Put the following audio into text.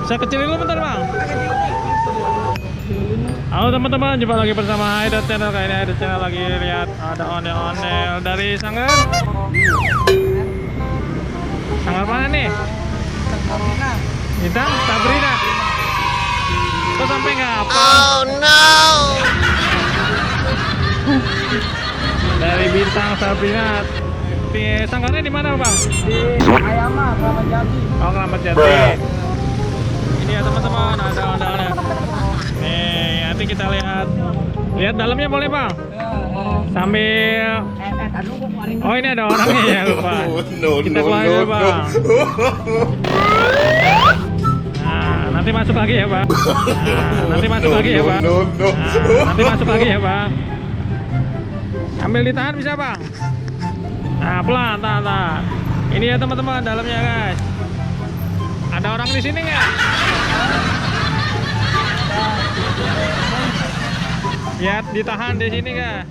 Saya kecilin dulu bentar bang. Halo teman-teman, jumpa lagi bersama Haidar Channel. Kali ini Haidar Channel lagi lihat ada ondel-ondel dari Sanggar. Sanggar mana nih? Bintang Sabrina. Kok sampai nggak apa? Oh no! Dari Bintang Sabrina. Sanggarnya di mana bang? Di Ayama, Kramat Jati. Oh, Kramat Jati. Ini ya teman-teman, ada ondel-ondel. Nih, nanti kita lihat dalamnya boleh bang? Sambil oh ini ada orangnya ya lupa. Kita keluarin dulu bang. Nah, nanti masuk lagi ya bang. Nah, nanti masuk lagi ya bang. Nah, nanti masuk lagi ya bang. Ambil ditahan bisa bang. Nah pelan, tahan. Ini ya teman-teman dalamnya guys. Ada orang di sini nggak? Ya ditahan di sini nggak?